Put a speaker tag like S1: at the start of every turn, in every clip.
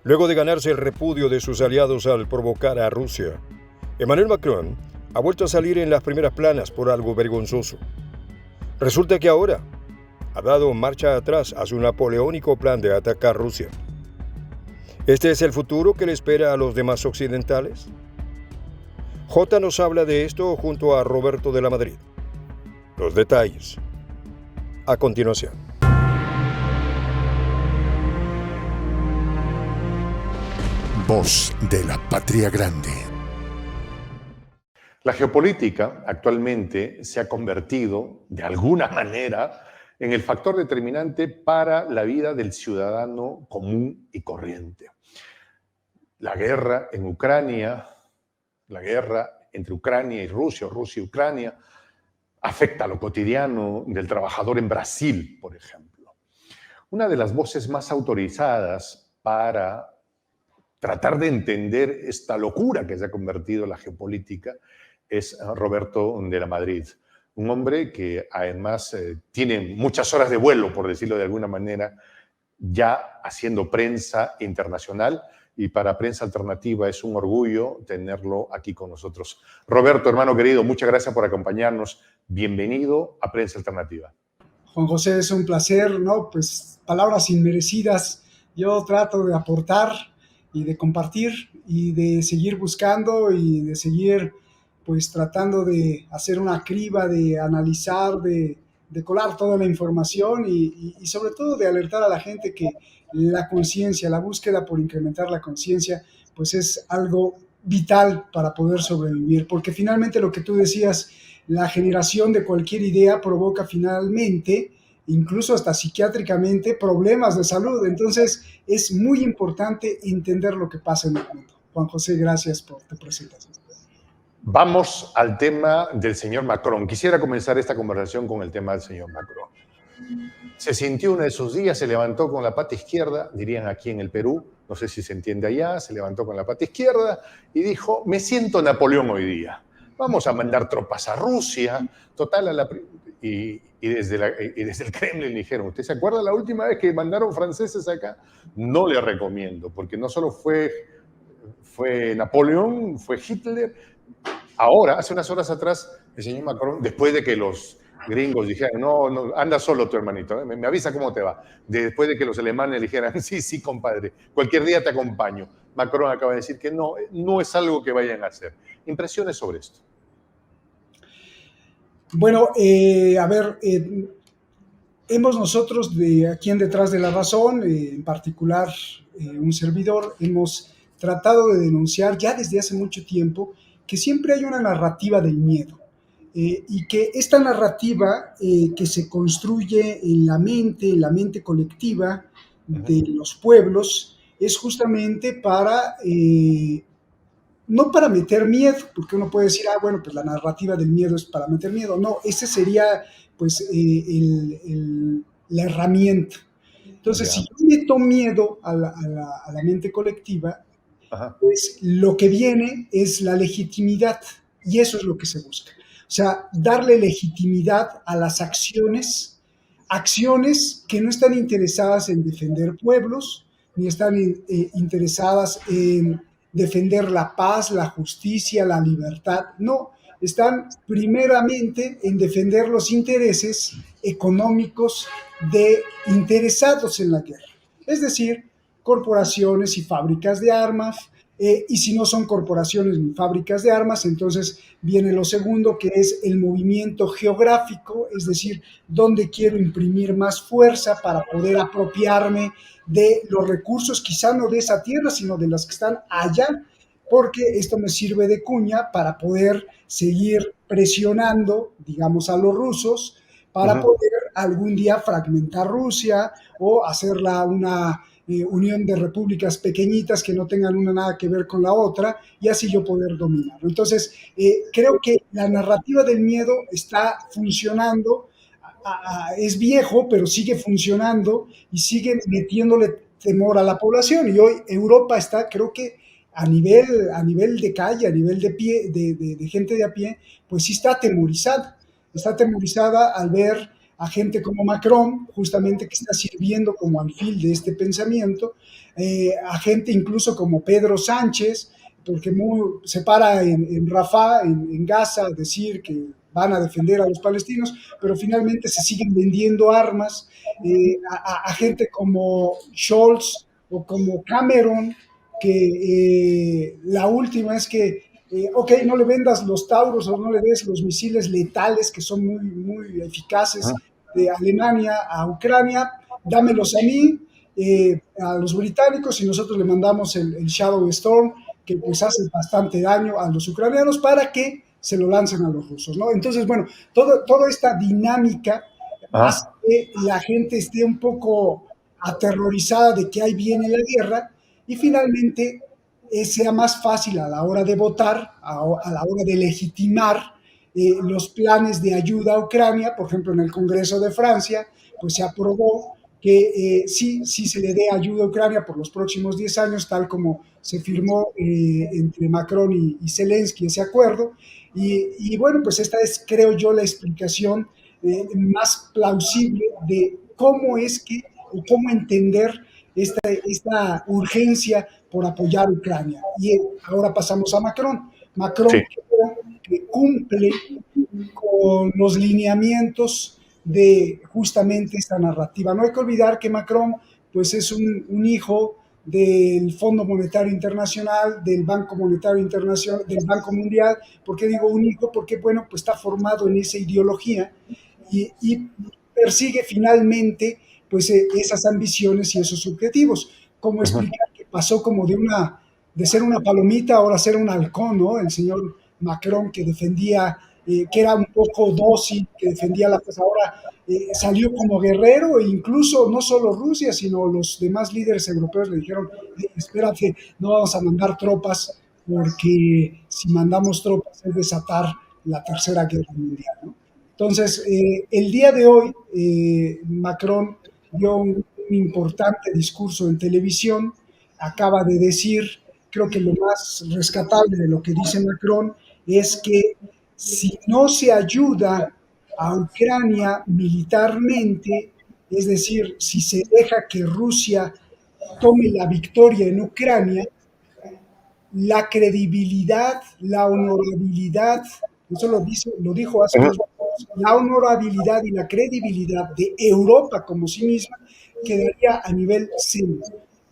S1: Luego de ganarse el repudio de sus aliados al provocar a Rusia, Emmanuel Macron ha vuelto a salir en las primeras planas por algo vergonzoso. Resulta que ahora ha dado marcha atrás a su napoleónico plan de atacar Rusia. ¿Este es el futuro que le espera a los demás occidentales? J nos habla de esto junto a Roberto de la Madrid. Los detalles a continuación.
S2: Voz de la Patria Grande.
S3: La geopolítica actualmente se ha convertido, de alguna manera, en el factor determinante para la vida del ciudadano común y corriente. La guerra en Ucrania, la guerra entre Ucrania y Rusia, o Rusia y Ucrania, afecta a lo cotidiano del trabajador en Brasil, por ejemplo. Una de las voces más autorizadas para tratar de entender esta locura que se ha convertido en la geopolítica es Roberto de la Madrid, un hombre que además tiene muchas horas de vuelo, por decirlo de alguna manera, ya haciendo prensa internacional, y para Prensa Alternativa es un orgullo tenerlo aquí con nosotros. Roberto, hermano querido, muchas gracias por acompañarnos. Bienvenido a Prensa Alternativa.
S4: Juan José, es un placer, ¿no? Pues palabras inmerecidas. Yo trato de aportar y de compartir y de seguir buscando y de seguir pues tratando de hacer una criba, de analizar, de colar toda la información y sobre todo de alertar a la gente que la conciencia, la búsqueda por incrementar la conciencia, pues es algo vital para poder sobrevivir, porque finalmente lo que tú decías, la generación de cualquier idea provoca finalmente, incluso hasta psiquiátricamente, problemas de salud. Entonces es muy importante entender lo que pasa en el mundo. Juan José, gracias por tu presentación.
S3: Vamos al tema del señor Macron. Quisiera comenzar esta conversación con el tema del señor Macron. Se sintió uno de esos días, se levantó con la pata izquierda, dirían aquí en el Perú, no sé si se entiende allá, se levantó con la pata izquierda y dijo, me siento Napoleón hoy día. Vamos a mandar tropas a Rusia, total, y desde el Kremlin dijeron, ¿usted se acuerda la última vez que mandaron franceses acá? No le recomiendo, porque no solo fue Napoleón, fue Hitler. Ahora, hace unas horas atrás, el señor Macron, después de que los gringos dijeran, no, anda solo tu hermanito, me avisa cómo te va. Después de que los alemanes le dijeran, sí, compadre, cualquier día te acompaño. Macron acaba de decir que no es algo que vayan a hacer. Impresiones sobre esto.
S4: Bueno, a ver, hemos nosotros de aquí en Detrás de la Razón, en particular un servidor, hemos tratado de denunciar ya desde hace mucho tiempo que siempre hay una narrativa del miedo y que esta narrativa que se construye en la mente colectiva de los pueblos, es justamente para, no para meter miedo, porque uno puede decir, bueno, pues la narrativa del miedo es para meter miedo. No, ese sería pues la herramienta. Entonces, si yo meto miedo a la mente colectiva, pues lo que viene es la legitimidad, y eso es lo que se busca. O sea, darle legitimidad a las acciones que no están interesadas en defender pueblos, ni están interesadas en defender la paz, la justicia, la libertad. No, están primeramente en defender los intereses económicos de interesados en la guerra. Es decir, corporaciones y fábricas de armas, y si no son corporaciones ni fábricas de armas, entonces viene lo segundo, que es el movimiento geográfico, es decir, dónde quiero imprimir más fuerza para poder apropiarme de los recursos, quizá no de esa tierra, sino de las que están allá, porque esto me sirve de cuña para poder seguir presionando, digamos, a los rusos, para poder algún día fragmentar Rusia o hacerla una unión de repúblicas pequeñitas que no tengan una nada que ver con la otra, y así yo poder dominarlo. Entonces, creo que la narrativa del miedo está funcionando, es viejo, pero sigue funcionando y sigue metiéndole temor a la población. Y hoy Europa está, creo que a nivel de calle, a nivel de pie, de gente de a pie, pues sí está atemorizada. Está atemorizada al ver a gente como Macron, justamente que está sirviendo como alfil de este pensamiento, a gente incluso como Pedro Sánchez, porque se para en Rafah, en Gaza, a decir que van a defender a los palestinos, pero finalmente se siguen vendiendo armas, a gente como Scholz o como Cameron, que la última es que, ok, no le vendas los Tauros o no le des los misiles letales que son muy, muy eficaces de Alemania a Ucrania, dámelos a mí, a los británicos, y nosotros le mandamos el Shadow Storm, que pues hace bastante daño a los ucranianos, para que se lo lancen a los rusos, ¿no? Entonces, bueno, toda esta dinámica hace
S3: Ah,
S4: que la gente esté un poco aterrorizada de que ahí viene la guerra, y finalmente sea más fácil a la hora de votar, a la hora de legitimar los planes de ayuda a Ucrania. Por ejemplo, en el Congreso de Francia, pues se aprobó que sí se le dé ayuda a Ucrania por los próximos 10 años, tal como se firmó entre Macron y Zelensky ese acuerdo. Y bueno, pues esta es, creo yo, la explicación más plausible de cómo es que, o cómo entender esta urgencia por apoyar a Ucrania. Y ahora pasamos a Macron.
S3: sí.
S4: Macron creo que cumple con los lineamientos de justamente esta narrativa. No hay que olvidar que Macron pues es un hijo del Fondo Monetario Internacional, del Banco Monetario Internacional, del Banco Mundial. ¿Por qué digo un hijo? Porque, bueno, pues está formado en esa ideología y persigue finalmente pues esas ambiciones y esos objetivos. ¿Cómo explicar que pasó como de ser una palomita ahora ser un halcón, ¿no? El señor Macron, que defendía, que era un poco dócil, que defendía la paz, ahora salió como guerrero, e incluso no solo Rusia, sino los demás líderes europeos le dijeron, espérate, no vamos a mandar tropas, porque si mandamos tropas es desatar la tercera guerra mundial, ¿no? Entonces, el día de hoy, Macron dio un importante discurso en televisión, acaba de decir, creo que lo más rescatable de lo que dice Macron es que si no se ayuda a Ucrania militarmente, es decir, si se deja que Rusia tome la victoria en Ucrania, la credibilidad, la honorabilidad, eso lo dijo hace unos minutos, la honorabilidad y la credibilidad de Europa como sí misma quedaría a nivel cero.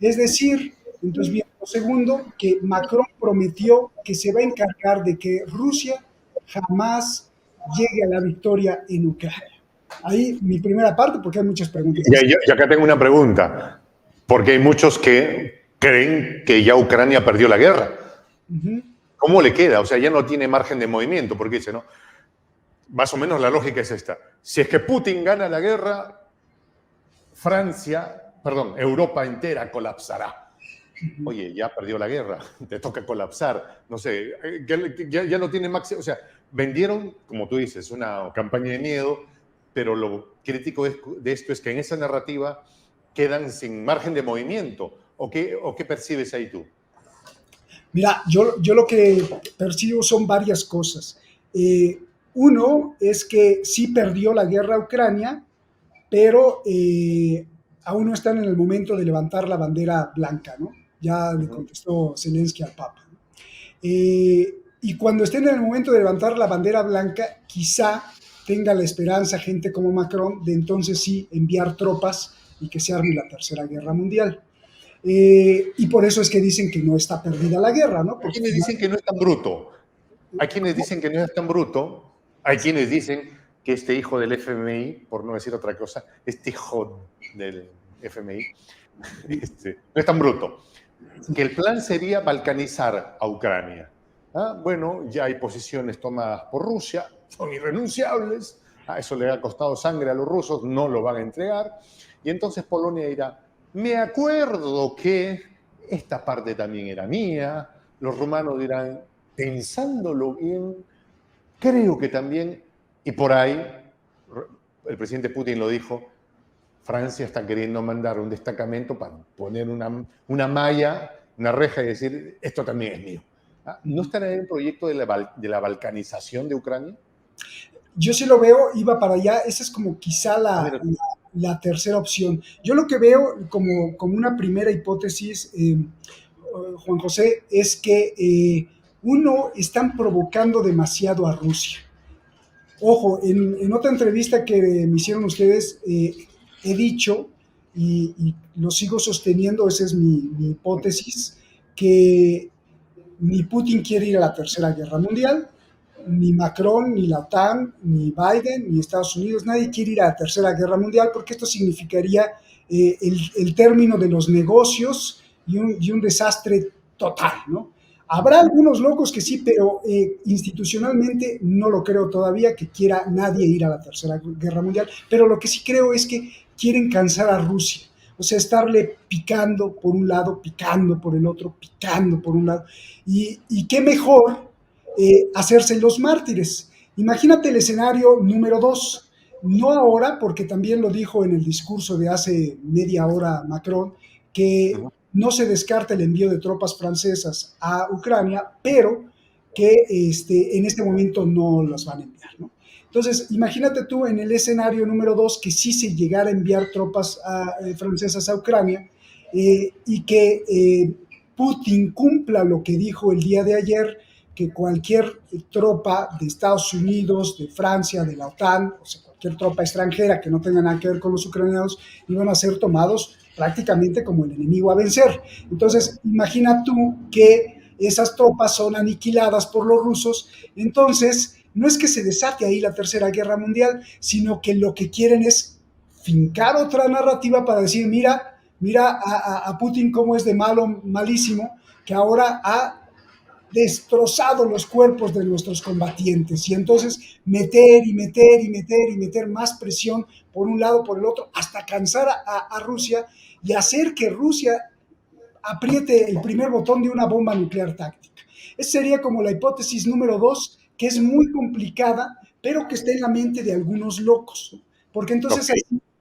S4: Es decir, entonces bien, lo segundo, que Macron prometió que se va a encargar de que Rusia jamás llegue a la victoria en Ucrania. Ahí mi primera parte, porque hay muchas preguntas.
S3: Y acá tengo una pregunta, porque hay muchos que creen que ya Ucrania perdió la guerra.
S4: Uh-huh.
S3: ¿Cómo le queda? O sea, ya no tiene margen de movimiento, porque dice, ¿no? Más o menos la lógica es esta. Si es que Putin gana la guerra, Europa entera colapsará. Oye, ya perdió la guerra, te toca colapsar. No sé, ya no tiene máximo. O sea, vendieron, como tú dices, una campaña de miedo, pero lo crítico de esto es que en esa narrativa quedan sin margen de movimiento. ¿O qué percibes ahí tú?
S4: Mira, yo lo que percibo son varias cosas. Uno es que sí perdió la guerra a Ucrania, pero aún no están en el momento de levantar la bandera blanca, ¿no? Ya le contestó Zelensky al Papa. Y cuando estén en el momento de levantar la bandera blanca, quizá tenga la esperanza gente como Macron de entonces sí enviar tropas y que se arme la tercera guerra mundial. Y por eso es que dicen que no está perdida la guerra, ¿no?
S3: Hay
S4: Porque
S3: quienes dicen que no es tan bruto. Hay quienes dicen que no es tan bruto. Hay quienes dicen que este hijo del FMI, por no decir otra cosa, este hijo del FMI, no es tan bruto. Que el plan sería balcanizar a Ucrania. Bueno, ya hay posiciones tomadas por Rusia, son irrenunciables. Eso le ha costado sangre a los rusos, no lo van a entregar. Y entonces Polonia dirá, me acuerdo que esta parte también era mía. Los rumanos dirán, pensándolo bien, creo que también, y por ahí, el presidente Putin lo dijo, Francia está queriendo mandar un destacamento para poner una malla, una reja y decir, esto también es mío. ¿No estará en el proyecto de la balcanización de Ucrania?
S4: yo sí lo veo, iba para allá, esa es como quizá
S3: Mira,
S4: la tercera opción. Yo lo que veo como una primera hipótesis, Juan José, es que uno, están provocando demasiado a Rusia. Ojo, en otra entrevista que me hicieron ustedes, he dicho, y lo sigo sosteniendo, esa es mi hipótesis, que ni Putin quiere ir a la Tercera Guerra Mundial, ni Macron, ni la OTAN, ni Biden, ni Estados Unidos, nadie quiere ir a la Tercera Guerra Mundial porque esto significaría el término de los negocios y un desastre total, ¿no? Habrá algunos locos que sí, pero institucionalmente no lo creo todavía que quiera nadie ir a la Tercera Guerra Mundial, pero lo que sí creo es que quieren cansar a Rusia, o sea, estarle picando por un lado, picando por el otro, picando por un lado, y qué mejor hacerse los mártires. Imagínate el escenario número dos, no ahora, porque también lo dijo en el discurso de hace media hora Macron, que no se descarta el envío de tropas francesas a Ucrania, pero que en este momento no las van a enviar, ¿no? Entonces, imagínate tú en el escenario número dos que sí se llegara a enviar tropas francesas a Ucrania y que Putin cumpla lo que dijo el día de ayer, que cualquier tropa de Estados Unidos, de Francia, de la OTAN, o sea, cualquier tropa extranjera que no tenga nada que ver con los ucranianos, iban a ser tomados prácticamente como el enemigo a vencer. Entonces, imagina tú que esas tropas son aniquiladas por los rusos, entonces no es que se desate ahí la Tercera Guerra Mundial, sino que lo que quieren es fincar otra narrativa para decir, mira a Putin cómo es de malo, malísimo, que ahora ha destrozado los cuerpos de nuestros combatientes y entonces meter y meter y meter y meter más presión por un lado, por el otro, hasta cansar a Rusia y hacer que Rusia apriete el primer botón de una bomba nuclear táctica. Esa sería como la hipótesis número dos, que es muy complicada, pero que está en la mente de algunos locos, ¿no? Porque entonces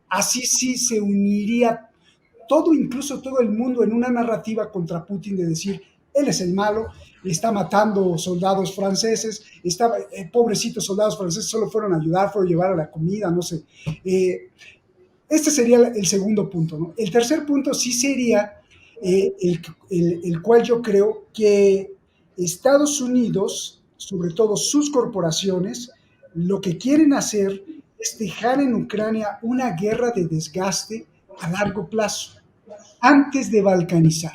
S4: así sí se uniría todo, incluso todo el mundo, en una narrativa contra Putin de decir, él es el malo, está matando soldados franceses, pobrecitos soldados franceses solo fueron a ayudar, fueron a llevar a la comida, no sé. Este sería el segundo punto, ¿no? El tercer punto sí sería el cual yo creo que Estados Unidos, sobre todo sus corporaciones, lo que quieren hacer es dejar en Ucrania una guerra de desgaste a largo plazo, antes de balcanizar.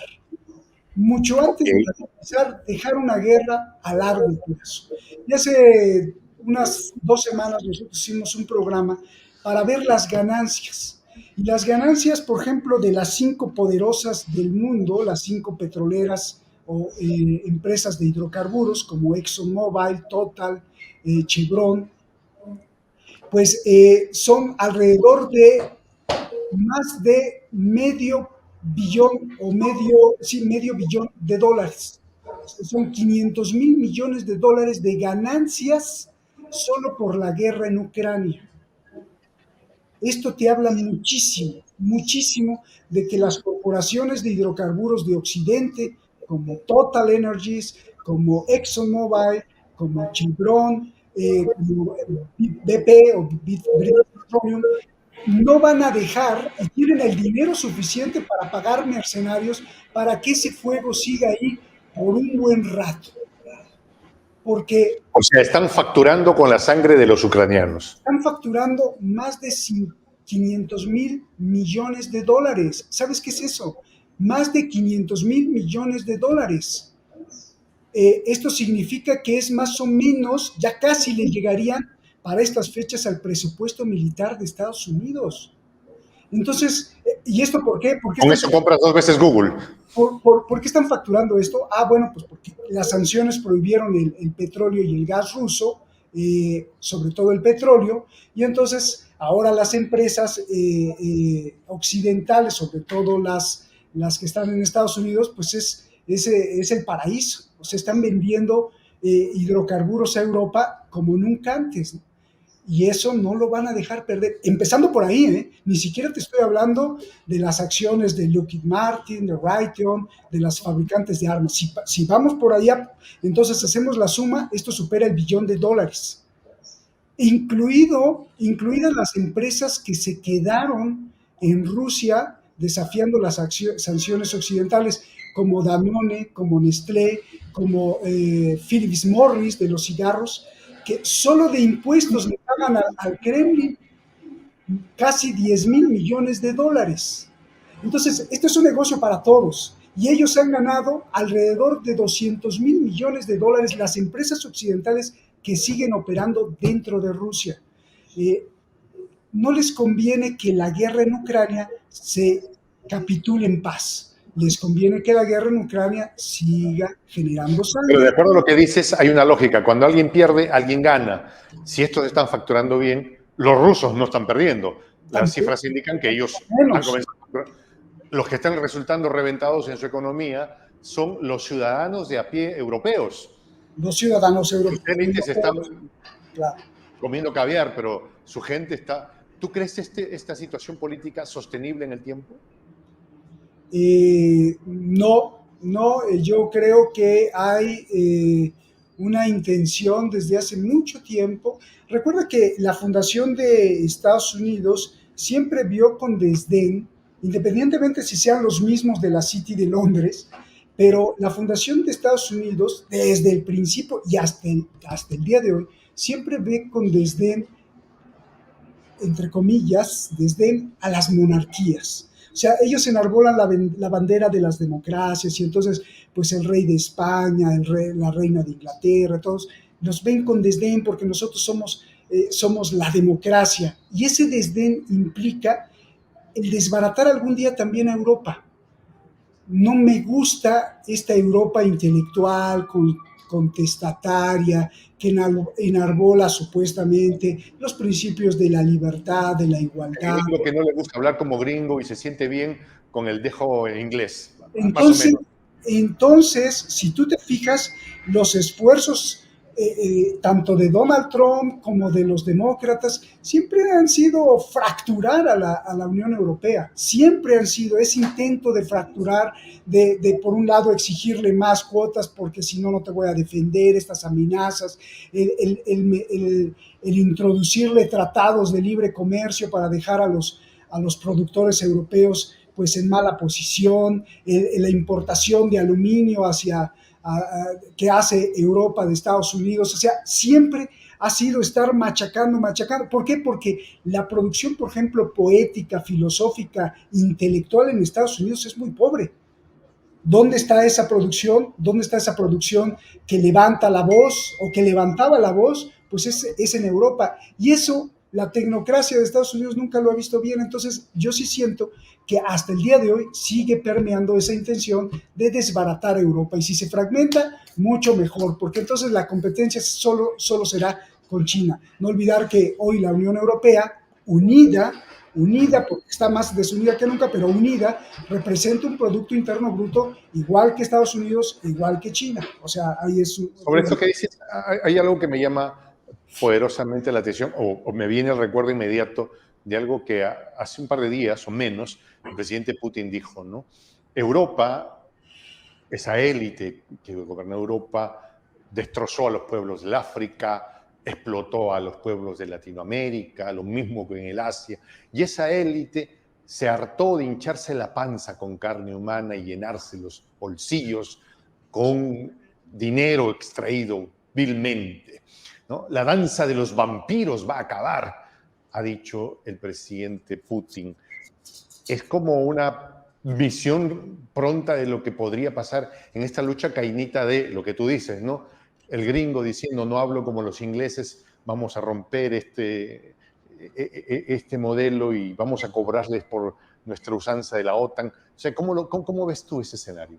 S4: Mucho antes de balcanizar, dejar una guerra a largo plazo. Y hace unas 2 semanas nosotros hicimos un programa para ver las ganancias. Y las ganancias, por ejemplo, de las 5 poderosas del mundo, las 5 petroleras o empresas de hidrocarburos como ExxonMobil, Total, Chevron, pues son alrededor de más de medio billón o medio billón de dólares. Son 500 mil millones de dólares de ganancias solo por la guerra en Ucrania. Esto te habla muchísimo, muchísimo de que las corporaciones de hidrocarburos de Occidente, como Total Energies, como ExxonMobil, como Chevron, como BP o British Petroleum, no van a dejar y tienen el dinero suficiente para pagar mercenarios para que ese fuego siga ahí por un buen rato. Porque
S3: o sea, están facturando con la sangre de los ucranianos.
S4: están facturando más de 500 mil millones de dólares. ¿Sabes qué es eso? Más de 500 mil millones de dólares. Esto significa que es más o menos, ya casi le llegarían para estas fechas al presupuesto militar de Estados Unidos. Entonces, ¿y esto por qué?
S3: Con eso compras 2 veces Google.
S4: ¿Por qué están facturando esto? Bueno, pues porque las sanciones prohibieron el petróleo y el gas ruso, sobre todo el petróleo, y entonces ahora las empresas occidentales, sobre todo las que están en Estados Unidos, pues es el paraíso. O sea, están vendiendo hidrocarburos a Europa como nunca antes, ¿no? Y eso no lo van a dejar perder. Empezando por ahí, ¿eh? Ni siquiera te estoy hablando de las acciones de Lockheed Martin, de Raytheon, de las fabricantes de armas. Si vamos por allá, entonces hacemos la suma, esto supera el billón de dólares. incluidas las empresas que se quedaron en Rusia desafiando las sanciones occidentales, como Danone, como Nestlé, como Philips Morris de los cigarros, que solo de impuestos le pagan al Kremlin casi 10.000 millones de dólares. Entonces, esto es un negocio para todos y ellos han ganado alrededor de 200.000 millones de dólares las empresas occidentales que siguen operando dentro de Rusia. Eh, no les conviene que la guerra en Ucrania se capitule en paz. Les conviene que la guerra en Ucrania siga generando
S3: Pero de
S4: sangre.
S3: acuerdo a lo que dices, hay una lógica. Cuando alguien pierde, alguien gana. Si estos están facturando bien, los rusos no están perdiendo. Las cifras indican que ellos han
S4: Menos.
S3: comenzado a facturar. Los que están resultando reventados en su economía son los ciudadanos de a pie europeos.
S4: Los ciudadanos
S3: Sus élites están
S4: europeos, claro.
S3: comiendo caviar, pero su gente está... ¿Tú crees esta situación política sostenible en el tiempo?
S4: No, yo creo que hay una intención desde hace mucho tiempo. Recuerda que la fundación de Estados Unidos siempre vio con desdén, independientemente si sean los mismos de la City de Londres, pero la fundación de Estados Unidos, desde el principio y hasta el día de hoy, siempre ve con desdén, entre comillas, desdén a las monarquías. O sea, ellos enarbolan la bandera de las democracias y entonces, pues el rey de España, la reina de Inglaterra, todos nos ven con desdén porque nosotros somos la democracia. Y ese desdén implica el desbaratar algún día también a Europa. No me gusta esta Europa intelectual, contestataria, que enarbola supuestamente los principios de la libertad, de la
S3: El
S4: igualdad.
S3: gringo que no le gusta hablar como gringo y se siente bien con el dejo inglés, más o
S4: Entonces,
S3: menos.
S4: entonces, si tú te fijas, los esfuerzos tanto de Donald Trump como de los demócratas siempre han sido fracturar a la Unión Europea, siempre han sido ese intento de fracturar, por un lado exigirle más cuotas porque si no, no te voy a defender, estas amenazas, el introducirle tratados de libre comercio para dejar a los productores europeos pues en mala posición, la importación de aluminio que hace Europa de Estados Unidos, o sea, siempre ha sido estar machacando. ¿Por qué? Porque la producción, por ejemplo, poética, filosófica, intelectual en Estados Unidos es muy pobre. ¿Dónde está esa producción? ¿Dónde está esa producción que levanta la voz o que levantaba la voz? Pues es en Europa. Y eso la tecnocracia de Estados Unidos nunca lo ha visto bien. Entonces yo sí siento que hasta el día de hoy sigue permeando esa intención de desbaratar a Europa. Y si se fragmenta, mucho mejor, porque entonces la competencia solo será con China. No olvidar que hoy la Unión Europea, unida porque está más desunida que nunca, pero unida, representa un Producto Interno Bruto igual que Estados Unidos, igual que China. O sea, ahí es
S3: Sobre esto que dices, hay algo que me llama poderosamente la atención, o me viene el recuerdo inmediato de algo que hace un par de días o menos el presidente Putin dijo, ¿no? Europa, esa élite que gobernó Europa, destrozó a los pueblos del África, explotó a los pueblos de Latinoamérica, lo mismo que en el Asia, y esa élite se hartó de hincharse la panza con carne humana y llenarse los bolsillos con dinero extraído vilmente, ¿no? La danza de los vampiros va a acabar, ha dicho el presidente Putin. Es como una visión pronta de lo que podría pasar en esta lucha cainita de lo que tú dices, ¿no? El gringo diciendo no hablo como los ingleses, vamos a romper este modelo y vamos a cobrarles por nuestra usanza de la OTAN. O sea, ¿cómo ves tú ese escenario?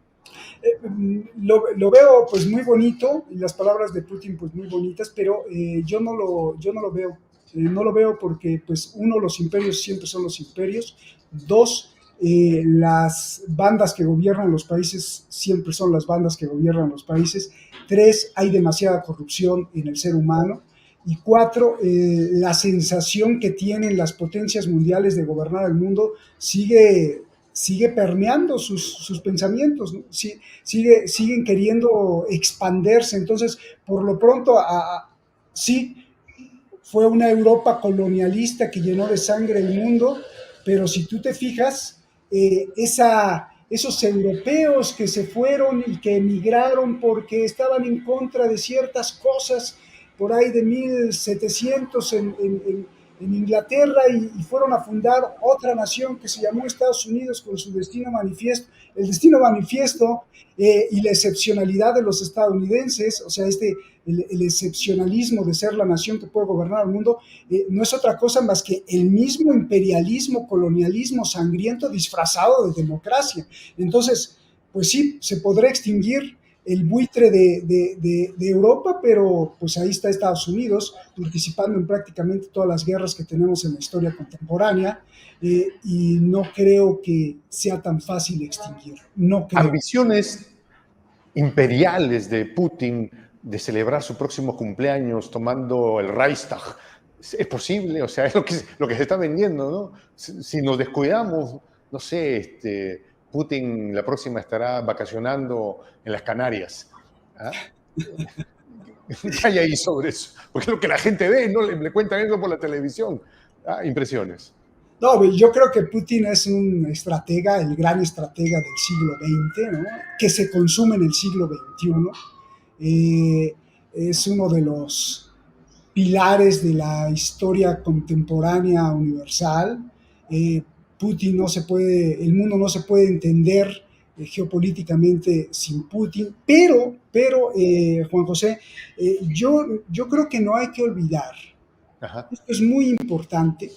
S4: Lo veo pues muy bonito, y las palabras de Putin pues muy bonitas, pero yo no lo veo. No lo veo porque, pues, uno, los imperios siempre son los imperios. Dos, las bandas que gobiernan los países siempre son las bandas que gobiernan los países. Tres, hay demasiada corrupción en el ser humano. Y cuatro, la sensación que tienen las potencias mundiales de gobernar el mundo sigue permeando sus pensamientos, ¿no? Siguen queriendo expandirse. Entonces, por lo pronto, sí, fue una Europa colonialista que llenó de sangre el mundo, pero si tú te fijas, esos europeos que se fueron y que emigraron porque estaban en contra de ciertas cosas por ahí de 1700 en Inglaterra y fueron a fundar otra nación que se llamó Estados Unidos con su destino manifiesto, el destino manifiesto y la excepcionalidad de los estadounidenses, o sea, el excepcionalismo de ser la nación que puede gobernar el mundo, no es otra cosa más que el mismo imperialismo, colonialismo sangriento disfrazado de democracia. Entonces, pues sí, se podrá extinguir el buitre de Europa, pero pues ahí está Estados Unidos participando en prácticamente todas las guerras que tenemos en la historia contemporánea, y no creo que sea tan fácil extinguir, no creo.
S3: Ambiciones imperiales de Putin de celebrar su próximo cumpleaños tomando el Reichstag, ¿es posible? O sea, es lo que se está vendiendo, ¿no? Si nos descuidamos, no sé, Putin la próxima estará vacacionando en las Canarias. ¿Ah? ¿Qué hay ahí sobre eso? Porque es lo que la gente ve, ¿no? Le cuentan eso por la televisión. Impresiones.
S4: No, yo creo que Putin es un estratega, el gran estratega del siglo XX, ¿no? Que se consume en el siglo XXI. Es uno de los pilares de la historia contemporánea universal. Putin no se puede, el mundo no se puede entender geopolíticamente sin Putin, pero Juan José, yo creo que no hay que olvidar,
S3: Ajá.
S4: esto es muy importante,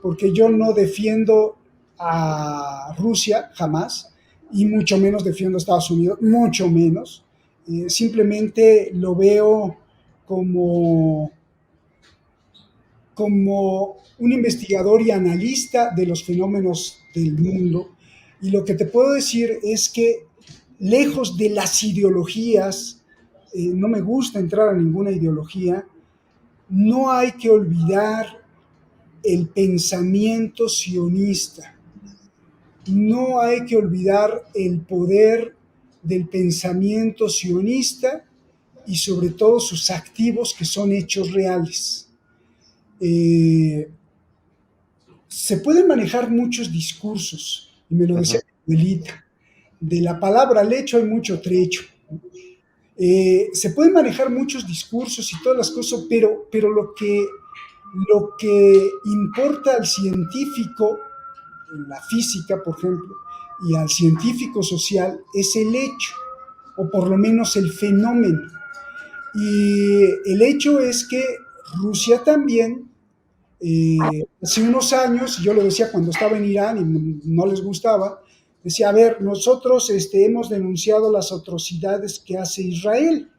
S4: porque yo no defiendo a Rusia jamás, y mucho menos defiendo a Estados Unidos, mucho menos. Simplemente lo veo como, como un investigador y analista de los fenómenos del mundo. Y lo que te puedo decir es que, lejos de las ideologías, no me gusta entrar a ninguna ideología, no hay que olvidar el pensamiento sionista. No hay que olvidar el poder del pensamiento sionista y sobre todo sus activos, que son hechos reales. Se pueden manejar muchos discursos, y me lo decía mi abuelita, de la palabra al hecho hay mucho trecho. Se pueden manejar muchos discursos y todas las cosas, pero lo que importa al científico, en la física, por ejemplo, y al científico social, es el hecho, o por lo menos el fenómeno. Y el hecho es que Rusia también, hace unos años, yo lo decía cuando estaba en Irán y no les gustaba, decía, a ver, nosotros hemos denunciado las atrocidades que hace Israel,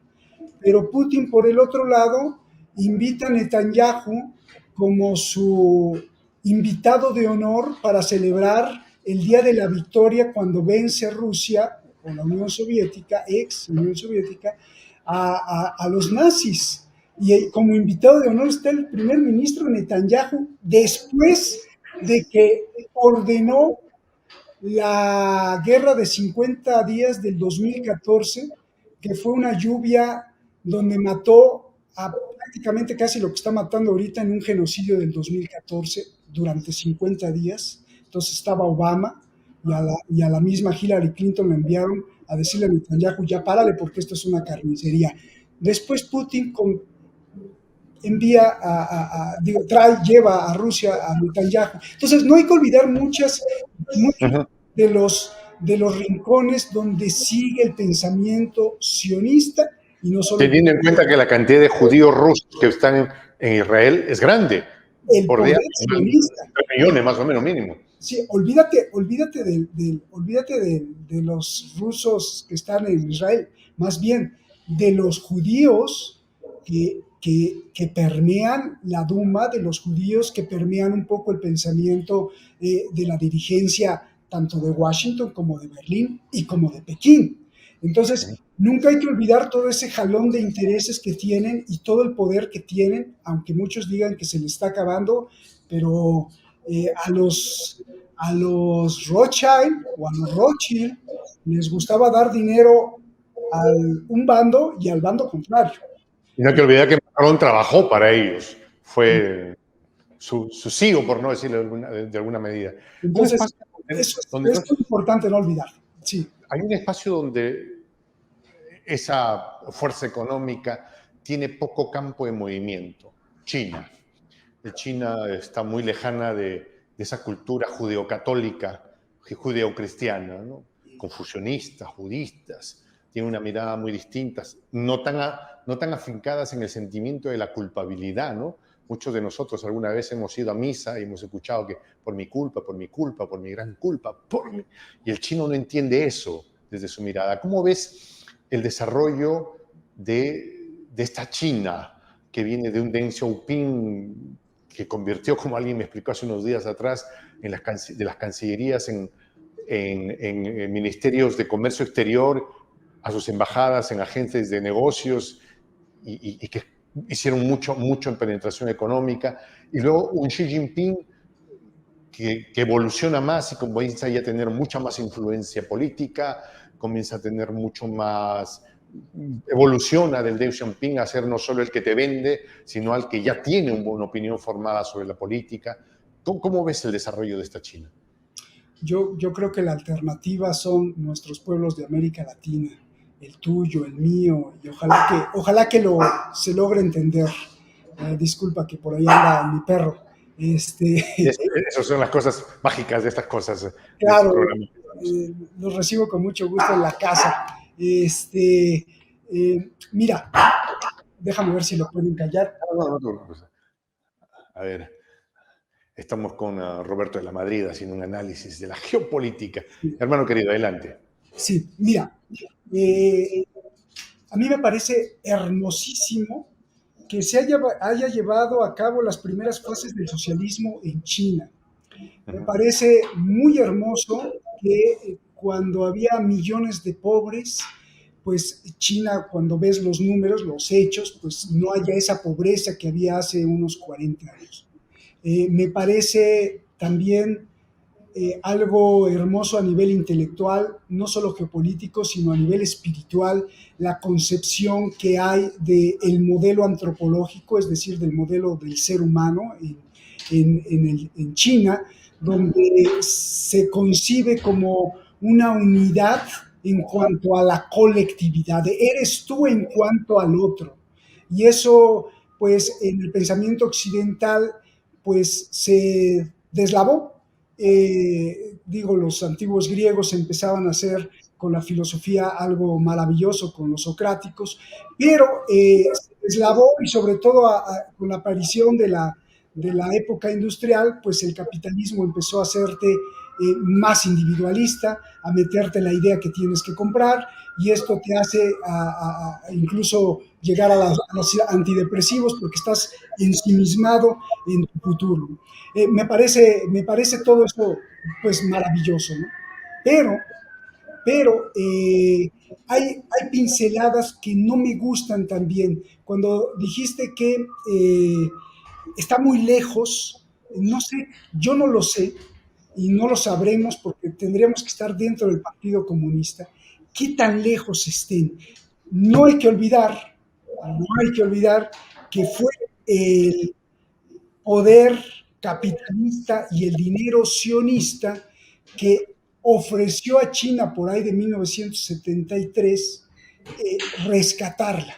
S4: pero Putin, por el otro lado, invita a Netanyahu como su invitado de honor para celebrar el Día de la Victoria cuando vence Rusia o la Unión Soviética, ex Unión Soviética, a los nazis. Y como invitado de honor está el primer ministro Netanyahu, después de que ordenó la guerra de 50 días del 2014, que fue una lluvia donde mató a prácticamente casi lo que está matando ahorita en un genocidio del 2014 durante 50 días. Entonces estaba Obama y a la misma Hillary Clinton le enviaron a decirle a Netanyahu, ya párale porque esto es una carnicería. Después Putin lleva a Rusia a Netanyahu. Entonces no hay que olvidar muchos de los rincones donde sigue el pensamiento sionista, y no solo
S3: teniendo en cuenta que la cantidad de judíos rusos que están en Israel es grande.
S4: el
S3: por
S4: poder
S3: día,
S4: sionista.
S3: 3 millones más o menos mínimo.
S4: Sí, olvídate de los rusos que están en Israel, más bien de los judíos que permean la Duma, de los judíos que permean un poco el pensamiento de la dirigencia tanto de Washington como de Berlín y como de Pekín. Entonces, nunca hay que olvidar todo ese jalón de intereses que tienen y todo el poder que tienen, aunque muchos digan que se les está acabando, pero a los Rothschild o a los Rothschild les gustaba dar dinero a un bando y al bando contrario.
S3: Y no hay que olvidar que Macron trabajó para ellos. fue su CEO, por no decirlo de alguna medida.
S4: Entonces,
S3: Donde,
S4: eso
S3: donde
S4: es muy importante no olvidar. Sí.
S3: hay un espacio donde esa fuerza económica tiene poco campo de movimiento. China. China está muy lejana de esa cultura judeocatólica, judeocristiana, ¿no? Confucionistas, budistas, tiene una mirada muy distinta, no tan afincadas en el sentimiento de la culpabilidad, ¿no? Muchos de nosotros alguna vez hemos ido a misa y hemos escuchado que por mi culpa, por mi culpa, por mi gran culpa, y el chino no entiende eso desde su mirada. ¿Cómo ves el desarrollo de esta China que viene de un Deng Xiaoping que convirtió, como alguien me explicó hace unos días atrás, de las cancillerías en ministerios de comercio exterior, a sus embajadas en agentes de negocios y que hicieron mucho en penetración económica, y luego un Xi Jinping que evoluciona más y comienza ya a tener mucha más influencia política, comienza a tener mucho más, evoluciona del Deng Xiaoping a ser no solo el que te vende, sino al que ya tiene una opinión formada sobre la política. ¿Cómo ves el desarrollo de esta China?
S4: Yo creo que la alternativa son nuestros pueblos de América Latina, el tuyo, el mío, y ojalá que se logre entender. Disculpa que por ahí anda mi perro.
S3: Esas son las cosas mágicas de estas cosas, de este
S4: Claro,
S3: programa.
S4: los recibo con mucho gusto en la casa. Mira, déjame ver si lo pueden callar.
S3: No. A ver, estamos con Roberto de la Madrid haciendo un análisis de la geopolítica.
S4: Sí,
S3: Hermano querido, adelante.
S4: sí, mira, a mí me parece hermosísimo que se haya llevado a cabo las primeras fases del socialismo en China. Me parece muy hermoso que cuando había millones de pobres, pues China, cuando ves los números, los hechos, pues no haya esa pobreza que había hace unos 40 años. Me parece también algo hermoso a nivel intelectual, no solo geopolítico, sino a nivel espiritual, la concepción que hay del modelo antropológico, es decir, del modelo del ser humano en China, donde se concibe como una unidad en cuanto a la colectividad, eres tú en cuanto al otro. Y eso, pues, en el pensamiento occidental, pues, se deslavó. Los antiguos griegos empezaban a hacer con la filosofía algo maravilloso con los socráticos, pero se deslavó y sobre todo con la aparición de la época industrial, pues el capitalismo empezó a hacerte más individualista, a meterte la idea que tienes que comprar, y esto te hace incluso llegar a los antidepresivos porque estás ensimismado en tu futuro. Me parece todo eso pues maravilloso, ¿no? Pero hay pinceladas que no me gustan también. Cuando dijiste que está muy lejos, no sé, yo no lo sé y no lo sabremos porque tendríamos que estar dentro del Partido Comunista, qué tan lejos estén. No hay que olvidar, no hay que olvidar que fue el poder capitalista y el dinero sionista que ofreció a China por ahí de 1973 rescatarla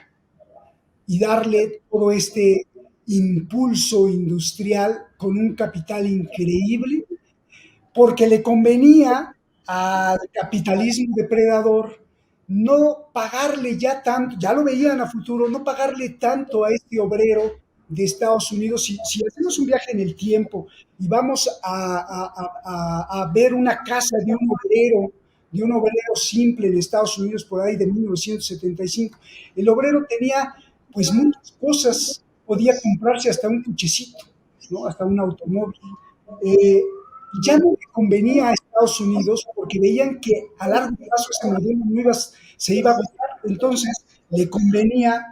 S4: y darle todo este impulso industrial con un capital increíble, porque le convenía al capitalismo depredador no pagarle ya tanto, ya lo veían a futuro, no pagarle tanto a este obrero de Estados Unidos. Si hacemos un viaje en el tiempo y vamos a ver una casa de un obrero simple en Estados Unidos por ahí de 1975, el obrero tenía pues muchas cosas, podía comprarse hasta un cochecito, ¿no? Hasta un automóvil. Eh, ya no le convenía a Estados Unidos porque veían que a largo plazo ese modelo se iba a agotar, entonces le convenía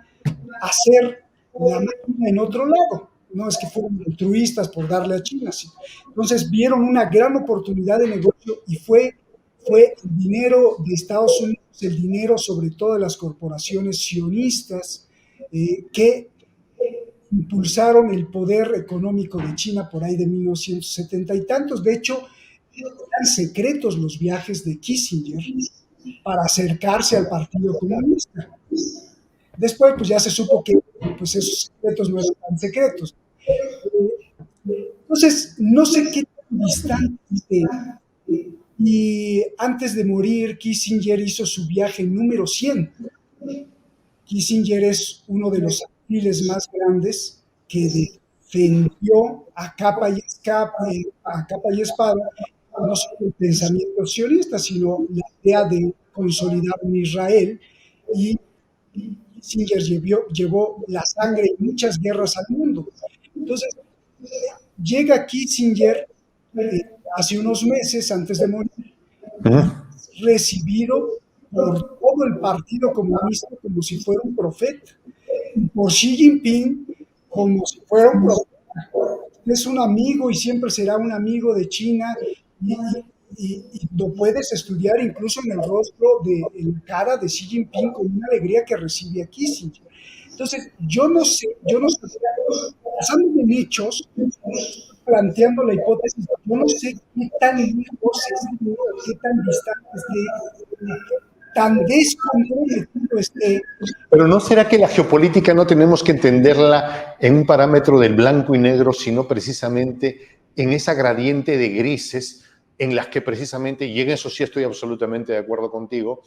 S4: hacer la máquina en otro lado. No es que fueran altruistas por darle a China, sí. Entonces vieron una gran oportunidad de negocio y fue el dinero de Estados Unidos, el dinero sobre todo de las corporaciones sionistas, que impulsaron el poder económico de China por ahí de 1970 y tantos. De hecho, eran secretos los viajes de Kissinger para acercarse al Partido Comunista. Después, pues ya se supo que pues, esos secretos no eran tan secretos. Entonces, no sé qué tan distante. Y antes de morir, Kissinger hizo su viaje número 100. Kissinger es uno de los alfiles más grandes que defendió a capa y espada, no solo el pensamiento sionista, sino la idea de consolidar un Israel. Y Kissinger llevó la sangre y muchas guerras al mundo. Entonces, llega Kissinger hace unos meses, antes de morir, recibido por todo el Partido Comunista como si fuera un profeta, y por Xi Jinping como si fuera un profeta. Es un amigo y siempre será un amigo de China, y lo puedes estudiar incluso en el rostro, en la cara de Xi Jinping, con una alegría que recibe a Kissinger. Entonces, yo no sé, basándome en hechos, planteando la hipótesis, yo no sé qué tan lejos esté, qué tan distante esté, tan descomprometido esté.
S3: Pero ¿no será que la geopolítica no tenemos que entenderla en un parámetro del blanco y negro, sino precisamente en esa gradiente de grises en las que precisamente, y en eso sí estoy absolutamente de acuerdo contigo,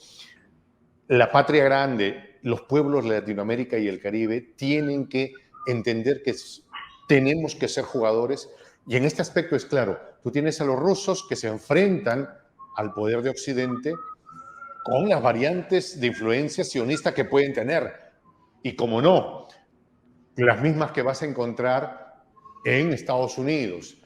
S3: la patria grande, los pueblos de Latinoamérica y el Caribe tienen que entender que tenemos que ser jugadores? Y en este aspecto es claro, tú tienes a los rusos que se enfrentan al poder de Occidente con las variantes de influencia sionista que pueden tener. Y como no, las mismas que vas a encontrar en Estados Unidos.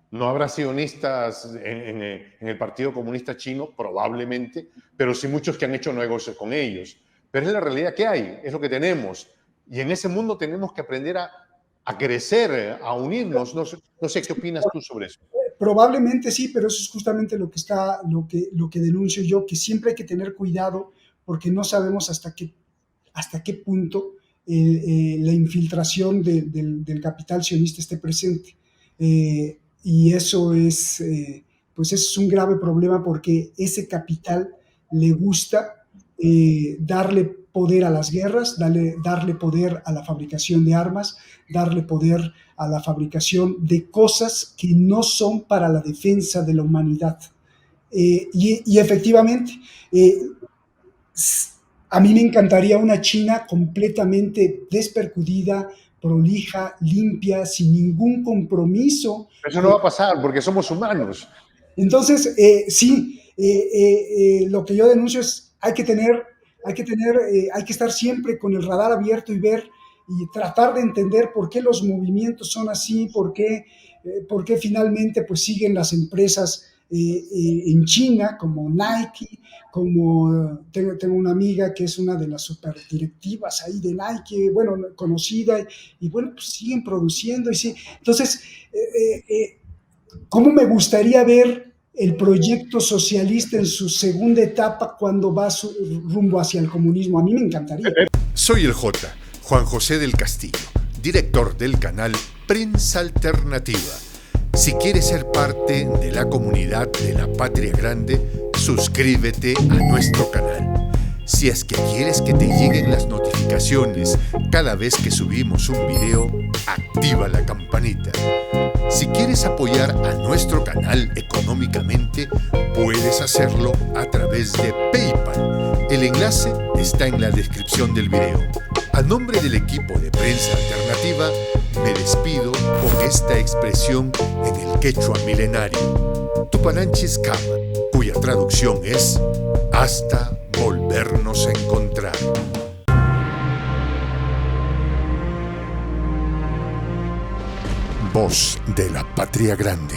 S3: No habrá sionistas en el Partido Comunista Chino, probablemente, pero sí muchos que han hecho negocios con ellos. Pero es la realidad que hay, es lo que tenemos. Y en ese mundo tenemos que aprender a crecer, a unirnos. No sé qué opinas tú sobre eso.
S4: Probablemente sí, pero eso es justamente lo que denuncio yo, que siempre hay que tener cuidado porque no sabemos hasta qué punto la infiltración del capital sionista esté presente. Y eso pues es un grave problema porque ese capital le gusta darle poder a las guerras, darle poder a la fabricación de armas, darle poder a la fabricación de cosas que no son para la defensa de la humanidad. Y efectivamente, a mí me encantaría una China completamente despercudida, prolija, limpia, sin ningún compromiso.
S3: Eso no va a pasar porque somos humanos.
S4: Entonces, sí, lo que yo denuncio es hay que estar siempre con el radar abierto y ver y tratar de entender por qué los movimientos son así, por qué finalmente pues siguen las empresas en China, como Nike, tengo una amiga que es una de las superdirectivas ahí de Nike, bueno, conocida, y bueno, pues siguen produciendo, y sí. Entonces, ¿cómo me gustaría ver el proyecto socialista en su segunda etapa cuando va rumbo hacia el comunismo? A mí me encantaría.
S2: Soy el J, Juan José del Castillo, director del canal Prensa Alternativa. Si quieres ser parte de la comunidad de la Patria Grande, suscríbete a nuestro canal. Si es que quieres que te lleguen las notificaciones cada vez que subimos un video, activa la campanita. Si quieres apoyar a nuestro canal económicamente, puedes hacerlo a través de PayPal. El enlace está en la descripción del video. A nombre del equipo de Prensa Alternativa, me despido con esta expresión en el quechua milenario, Tupananchis Kama, cuya traducción es hasta volvernos a encontrar. Voz de la Patria Grande.